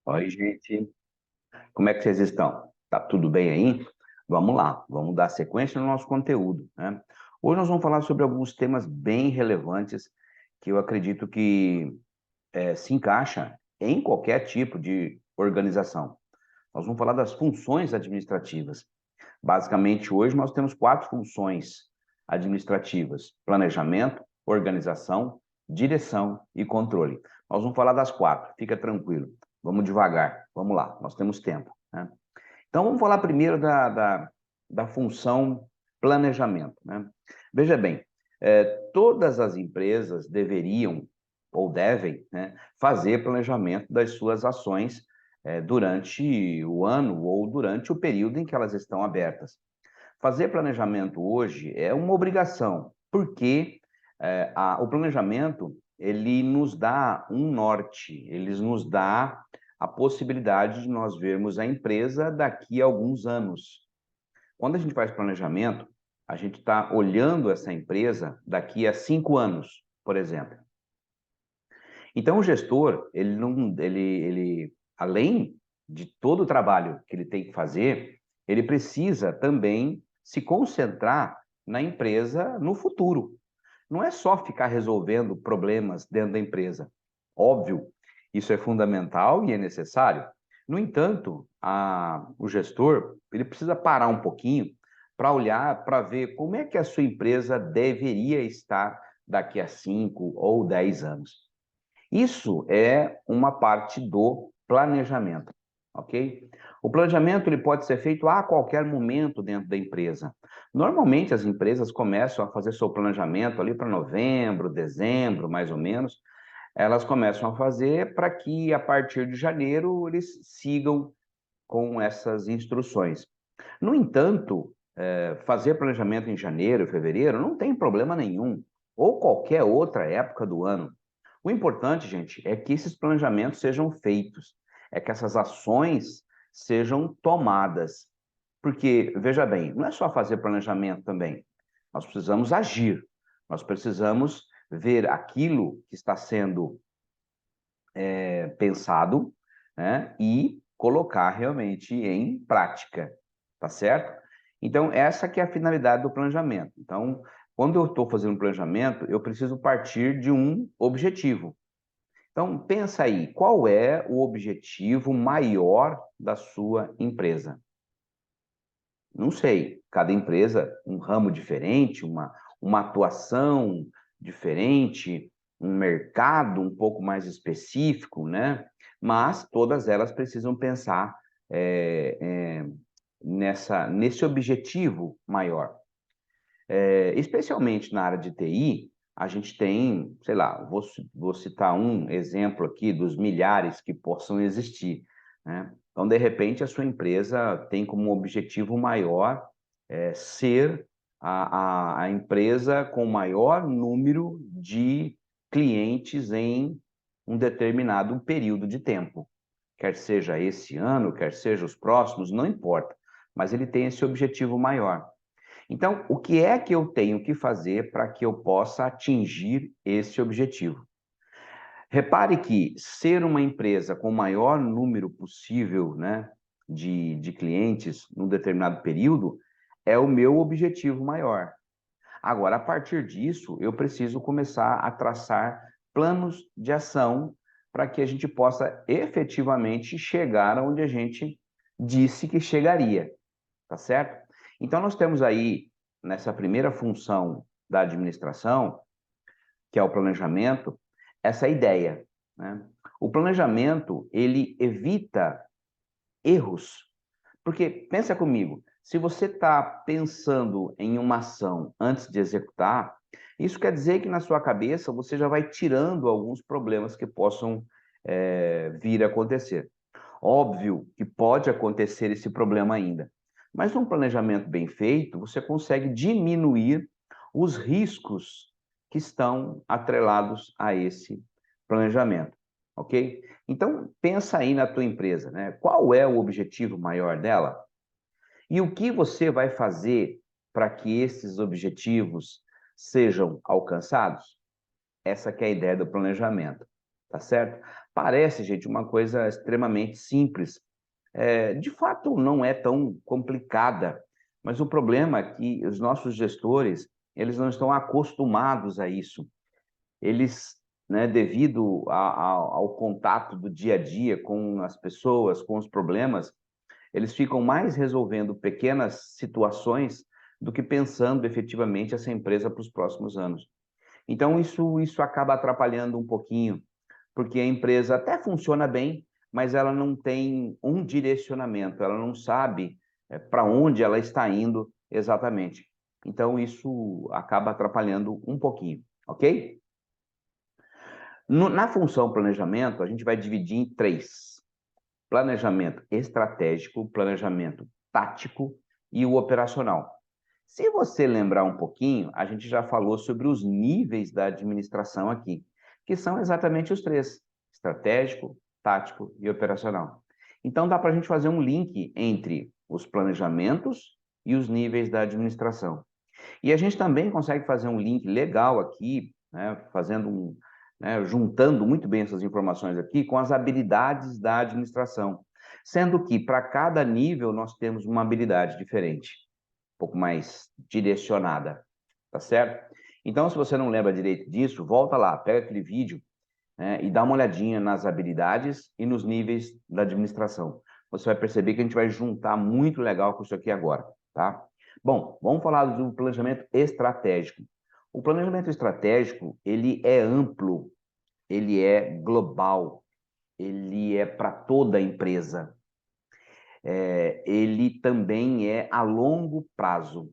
Oi, gente. Como é que vocês estão? Tá tudo bem aí? Vamos lá, vamos dar sequência no nosso conteúdo, né? Hoje nós vamos falar sobre alguns temas bem relevantes que eu acredito que se encaixa em qualquer tipo de organização. Nós vamos falar das funções administrativas. Basicamente, hoje nós temos quatro funções administrativas: planejamento, organização, direção e controle. Nós vamos falar das quatro, fica tranquilo. Vamos devagar, vamos lá, nós temos tempo, né? Então, vamos falar primeiro da função planejamento, né? Veja bem, todas as empresas deveriam ou devem, né, fazer planejamento das suas ações durante o ano ou durante o período em que elas estão abertas. Fazer planejamento hoje é uma obrigação, porque o planejamento ele nos dá um norte, ele nos dá a possibilidade de nós vermos a empresa daqui a alguns anos. Quando a gente faz planejamento, a gente está olhando essa empresa daqui a 5 anos, por exemplo. Então, o gestor, ele não, ele, além de todo o trabalho que ele tem que fazer, ele precisa também se concentrar na empresa no futuro. Não é só ficar resolvendo problemas dentro da empresa. Óbvio, isso é fundamental e é necessário. No entanto, o gestor, ele precisa parar um pouquinho para olhar, para ver como é que a sua empresa deveria estar daqui a 5 ou 10 anos. Isso é uma parte do planejamento, ok? O planejamento ele pode ser feito a qualquer momento dentro da empresa. Normalmente as empresas começam a fazer seu planejamento ali para novembro, dezembro, mais ou menos. Elas começam a fazer para que a partir de janeiro eles sigam com essas instruções. No entanto, fazer planejamento em janeiro, fevereiro, não tem problema nenhum, ou qualquer outra época do ano. O importante, gente, é que esses planejamentos sejam feitos, é que essas ações sejam tomadas. Porque, veja bem, não é só fazer planejamento também. Nós precisamos agir, nós precisamos ver aquilo que está sendo pensado, né, e colocar realmente em prática, tá certo? Então, essa que é a finalidade do planejamento. Então, quando eu estou fazendo um planejamento, eu preciso partir de um objetivo. Então, pensa aí, qual é o objetivo maior da sua empresa? Não sei, cada empresa, um ramo diferente, uma atuação diferente, um mercado um pouco mais específico, né? Mas todas elas precisam pensar é, é, nesse objetivo maior. Especialmente na área de TI, a gente tem, sei lá, vou citar um exemplo aqui dos milhares que possam existir, né? Então, de repente, a sua empresa tem como objetivo maior ser a empresa com maior número de clientes em um determinado período de tempo. Quer seja esse ano, quer seja os próximos, não importa, mas ele tem esse objetivo maior. Então, o que é que eu tenho que fazer para que eu possa atingir esse objetivo? Repare que ser uma empresa com o maior número possível, né, de clientes num determinado período é o meu objetivo maior. Agora, a partir disso, eu preciso começar a traçar planos de ação para que a gente possa efetivamente chegar onde a gente disse que chegaria, tá certo? Então, nós temos aí, nessa primeira função da administração, que é o planejamento, essa ideia, né? O planejamento, ele evita erros, porque pensa comigo, se você está pensando em uma ação antes de executar, isso quer dizer que na sua cabeça você já vai tirando alguns problemas que possam vir a acontecer. Óbvio que pode acontecer esse problema ainda, mas num planejamento bem feito, você consegue diminuir os riscos que estão atrelados a esse planejamento, ok? Então, pensa aí na tua empresa, né? Qual é o objetivo maior dela? E o que você vai fazer para que esses objetivos sejam alcançados? Essa que é a ideia do planejamento. tá certo? Parece, gente, uma coisa extremamente simples. De fato, não é tão complicada, mas o problema é que os nossos gestores, eles não estão acostumados a isso. Eles, né, devido ao contato do dia a dia com as pessoas, com os problemas, eles ficam mais resolvendo pequenas situações do que pensando efetivamente essa empresa para os próximos anos. Então, isso acaba atrapalhando um pouquinho, porque a empresa até funciona bem, mas ela não tem um direcionamento, ela não sabe para onde ela está indo exatamente. Então, isso acaba atrapalhando um pouquinho, ok? Na função planejamento, a gente vai dividir em três: planejamento estratégico, planejamento tático e o operacional. Se você lembrar um pouquinho, a gente já falou sobre os níveis da administração aqui, que são exatamente os três: estratégico, tático e operacional. Então dá para a gente fazer um link entre os planejamentos e os níveis da administração. E a gente também consegue fazer um link legal aqui, né, juntando muito bem essas informações aqui com as habilidades da administração, sendo que para cada nível nós temos uma habilidade diferente, um pouco mais direcionada, tá certo? Então, se você não lembra direito disso, volta lá, pega aquele vídeo, né, e dá uma olhadinha nas habilidades e nos níveis da administração. Você vai perceber que a gente vai juntar muito legal com isso aqui agora, tá? Bom, vamos falar do planejamento estratégico. O planejamento estratégico, ele é amplo, ele é global, ele é para toda a empresa. Ele também é a longo prazo.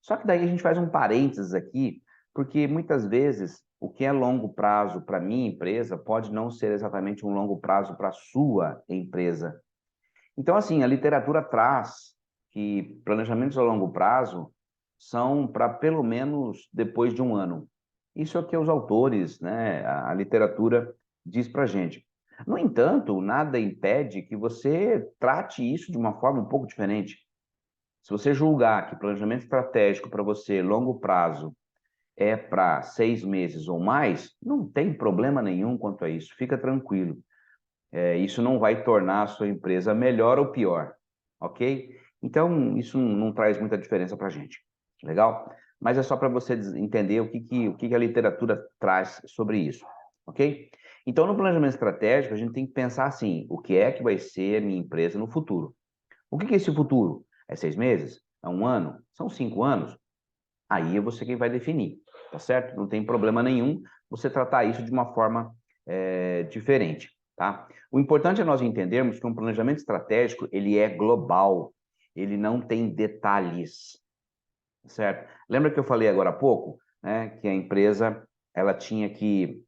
Só que daí a gente faz um parênteses aqui, porque muitas vezes o que é longo prazo para minha empresa pode não ser exatamente um longo prazo para a sua empresa. Então, assim, a literatura traz que planejamentos a longo prazo são para pelo menos depois de um ano. Isso é o que os autores, né, a literatura diz para a gente. No entanto, nada impede que você trate isso de uma forma um pouco diferente. Se você julgar que planejamento estratégico para você, longo prazo, é para 6 meses ou mais, não tem problema nenhum quanto a isso, fica tranquilo. Isso não vai tornar a sua empresa melhor ou pior, ok? Então, isso não traz muita diferença para a gente, legal? Mas é só para você entender o que a literatura traz sobre isso, ok? Então, no planejamento estratégico, a gente tem que pensar assim: o que é que vai ser a minha empresa no futuro? O que é esse futuro? É 6 meses? É um ano? São 5 anos? Aí é você quem vai definir, tá certo? Não tem problema nenhum você tratar isso de uma forma diferente, tá? O importante é nós entendermos que um planejamento estratégico, ele é global, ele não tem detalhes, certo? Lembra que eu falei agora há pouco, né, que a empresa, ela tinha que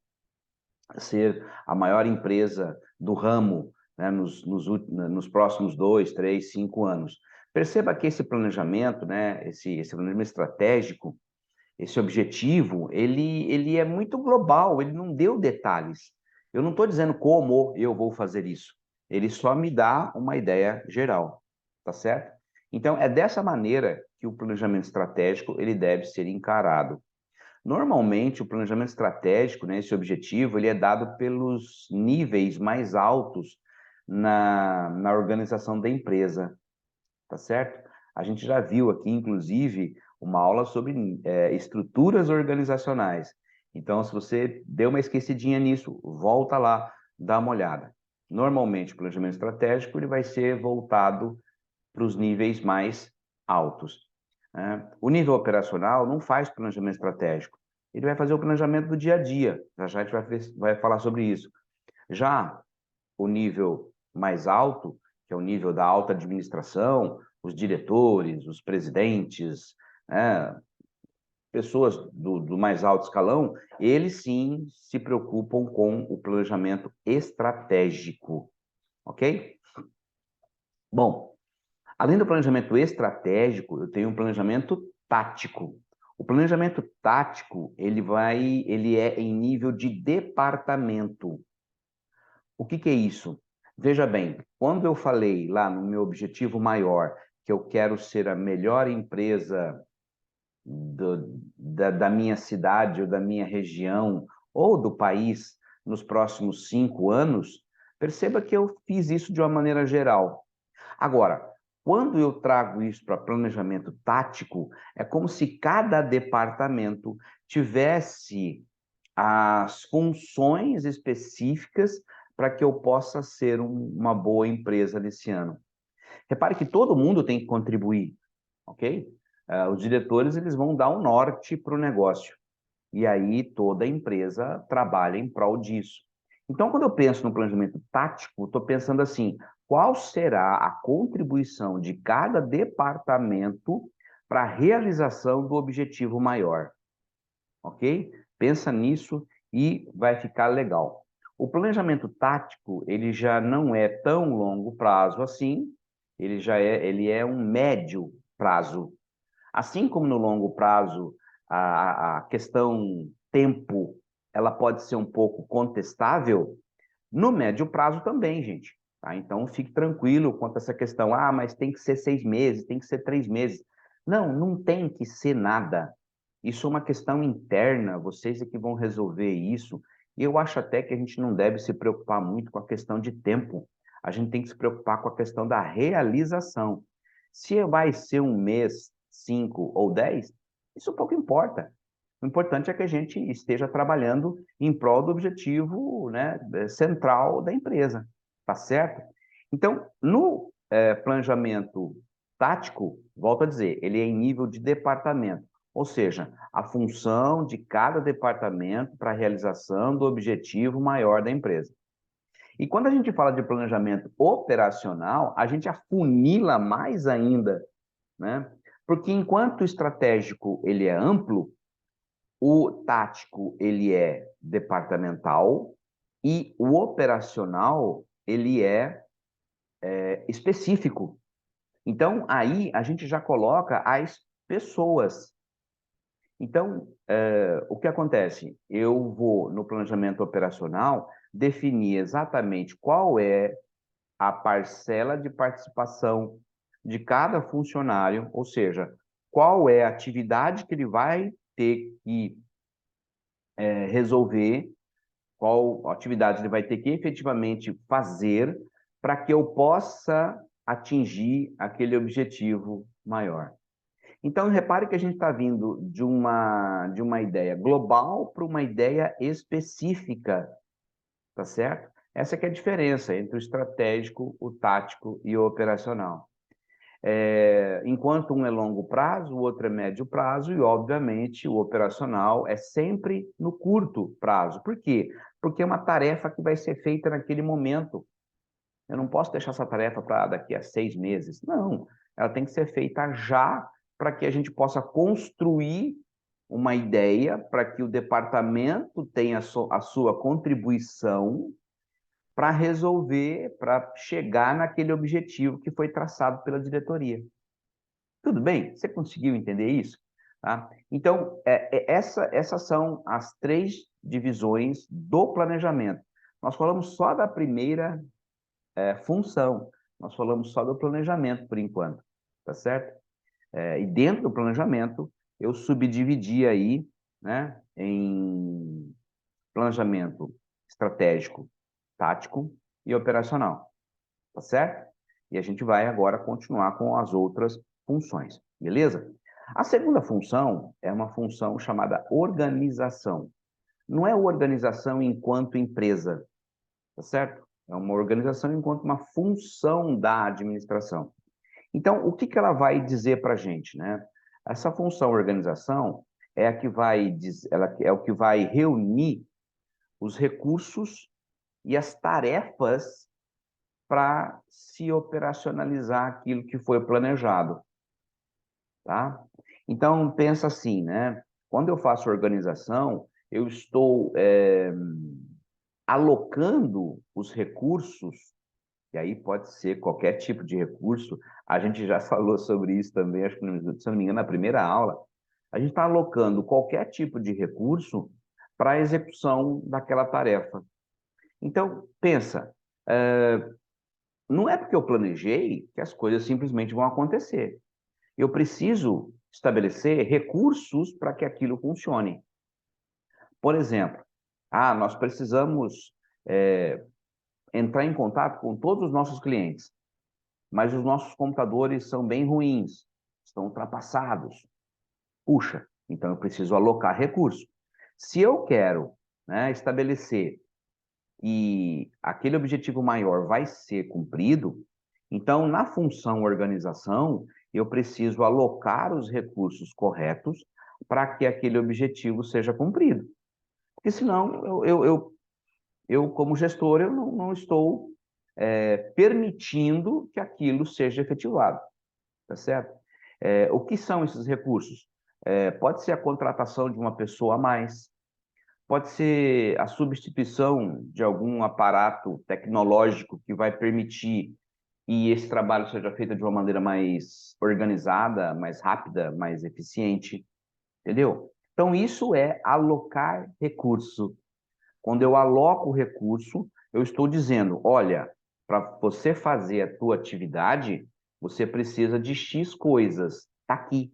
ser a maior empresa do ramo, né, nos próximos 2, 3, 5 anos. Perceba que esse planejamento, né, esse planejamento estratégico, esse objetivo, ele é muito global, ele não deu detalhes. Eu não estou dizendo como eu vou fazer isso. Ele só me dá uma ideia geral, tá certo? Então, é dessa maneira que o planejamento estratégico ele deve ser encarado. Normalmente, o planejamento estratégico, né, esse objetivo, ele é dado pelos níveis mais altos na organização da empresa, tá certo? A gente já viu aqui, inclusive, uma aula sobre estruturas organizacionais. Então, se você deu uma esquecidinha nisso, volta lá, dá uma olhada. Normalmente, o planejamento estratégico ele vai ser voltado para os níveis mais altos, né? O nível operacional não faz planejamento estratégico. Ele vai fazer o planejamento do dia a dia. Já já a gente vai falar sobre isso. Já o nível mais alto, que é o nível da alta administração, os diretores, os presidentes, né, pessoas do mais alto escalão, eles sim se preocupam com o planejamento estratégico, ok? Bom, além do planejamento estratégico, eu tenho um planejamento tático. O planejamento tático, ele é em nível de departamento. O que é isso? Veja bem, quando eu falei lá no meu objetivo maior, que eu quero ser a melhor empresa da minha cidade ou da minha região ou do país nos próximos 5 anos, perceba que eu fiz isso de uma maneira geral. Agora, quando eu trago isso para planejamento tático, é como se cada departamento tivesse as funções específicas para que eu possa ser uma boa empresa nesse ano. Repare que todo mundo tem que contribuir, ok? Os diretores eles vão dar um norte para o negócio. E aí toda a empresa trabalha em prol disso. Então, quando eu penso no planejamento tático, estou pensando assim, qual será a contribuição de cada departamento para a realização do objetivo maior, ok? Pensa nisso e vai ficar legal. O planejamento tático, ele já não é tão longo prazo assim, ele é um médio prazo. Assim como no longo prazo, a questão tempo, ela pode ser um pouco contestável, no médio prazo também, gente. Tá? Então, fique tranquilo quanto a essa questão. Ah, mas tem que ser 6 meses, tem que ser 3 meses. Não, não tem que ser nada. Isso é uma questão interna, vocês é que vão resolver isso. E eu acho até que a gente não deve se preocupar muito com a questão de tempo. A gente tem que se preocupar com a questão da realização. Se vai ser 1 mês, 5 ou 10, isso pouco importa. O importante é que a gente esteja trabalhando em prol do objetivo, né, central da empresa, tá certo? Então, no planejamento tático, volto a dizer, ele é em nível de departamento, ou seja, a função de cada departamento para a realização do objetivo maior da empresa. E quando a gente fala de planejamento operacional, a gente afunila mais ainda, né? Porque enquanto o estratégico ele é amplo, o tático, ele é departamental e o operacional, ele é específico. Então, aí a gente já coloca as pessoas. Então, o que acontece? Eu vou, no planejamento operacional, definir exatamente qual é a parcela de participação de cada funcionário, ou seja, qual é a atividade que ele vai ter que resolver, qual atividade ele vai ter que efetivamente fazer para que eu possa atingir aquele objetivo maior. Então, repare que a gente está vindo de uma ideia global para uma ideia específica, tá certo? Essa que é a diferença entre o estratégico, o tático e o operacional. Enquanto um é longo prazo, o outro é médio prazo e, obviamente, o operacional é sempre no curto prazo. Por quê? Porque é uma tarefa que vai ser feita naquele momento. Eu não posso deixar essa tarefa para daqui a 6 meses. Não, ela tem que ser feita já para que a gente possa construir uma ideia para que o departamento tenha a sua contribuição para resolver, para chegar naquele objetivo que foi traçado pela diretoria. Tudo bem? Você conseguiu entender isso? Tá? Então, essas são as 3 divisões do planejamento. Nós falamos só da primeira função, nós falamos só do planejamento por enquanto, tá certo? E dentro do planejamento, eu subdividi aí, né, em planejamento estratégico, tático e operacional, tá certo? E a gente vai agora continuar com as outras funções, beleza? A segunda função é uma função chamada organização. Não é organização enquanto empresa, tá certo? É uma organização enquanto uma função da administração. Então, o que que ela vai dizer para a gente, né? Essa função organização é a que vai, ela é o que vai reunir os recursos e as tarefas para se operacionalizar aquilo que foi planejado, tá? Então, pensa assim, né? Quando eu faço organização, eu estou alocando os recursos, e aí pode ser qualquer tipo de recurso, a gente já falou sobre isso também, acho que, se não me engano, na primeira aula, a gente está alocando qualquer tipo de recurso para a execução daquela tarefa. Então, pensa, não é porque eu planejei que as coisas simplesmente vão acontecer. Eu preciso estabelecer recursos para que aquilo funcione. Por exemplo, Ah, nós precisamos entrar em contato com todos os nossos clientes, mas os nossos computadores são bem ruins, estão ultrapassados. Puxa, então eu preciso alocar recurso. Se eu quero, né, estabelecer e aquele objetivo maior vai ser cumprido, então na função organização, eu preciso alocar os recursos corretos para que aquele objetivo seja cumprido. Porque senão, eu como gestor, eu não estou permitindo que aquilo seja efetivado, tá certo? O que são esses recursos? Pode ser a contratação de uma pessoa a mais, pode ser a substituição de algum aparato tecnológico que vai permitir que esse trabalho seja feito de uma maneira mais organizada, mais rápida, mais eficiente, entendeu? Então, isso é alocar recurso. Quando eu aloco o recurso, eu estou dizendo, olha, para você fazer a tua atividade, você precisa de X coisas. Está aqui,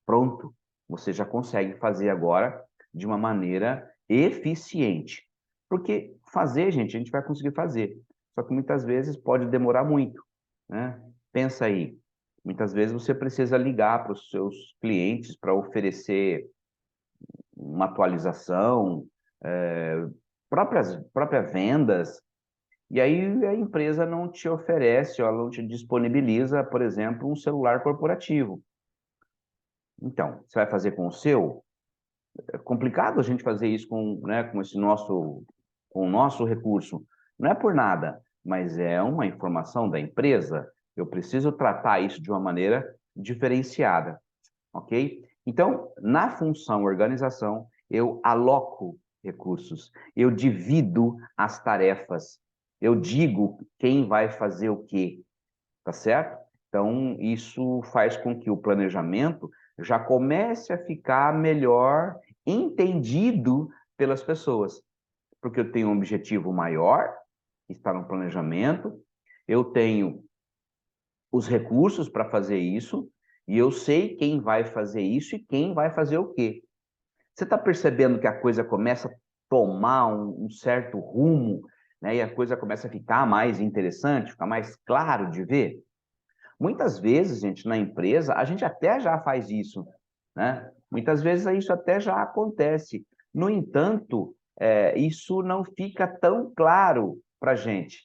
pronto. Você já consegue fazer agora de uma maneira eficiente. Porque fazer, gente, a gente vai conseguir fazer. Só que muitas vezes pode demorar muito, né? Pensa aí, muitas vezes você precisa ligar para os seus clientes para oferecer uma atualização, próprias vendas, e aí a empresa não te oferece, ela não te disponibiliza, por exemplo, um celular corporativo. Então, você vai fazer com o seu? É complicado a gente fazer isso com, né, com o nosso recurso. Não é por nada, mas é uma informação da empresa. Eu preciso tratar isso de uma maneira diferenciada, ok? Então, na função organização, eu aloco recursos, eu divido as tarefas, eu digo quem vai fazer o quê, tá certo? Então, isso faz com que o planejamento já comece a ficar melhor entendido pelas pessoas, porque eu tenho um objetivo maior, que está no planejamento, eu tenho os recursos para fazer isso, e eu sei quem vai fazer isso e quem vai fazer o quê. Você está percebendo que a coisa começa a tomar um certo rumo, né? E a coisa começa a ficar mais interessante, ficar mais claro de ver? Muitas vezes, gente, na empresa, a gente até já faz isso, né? Muitas vezes isso até já acontece. No entanto, isso não fica tão claro para a gente.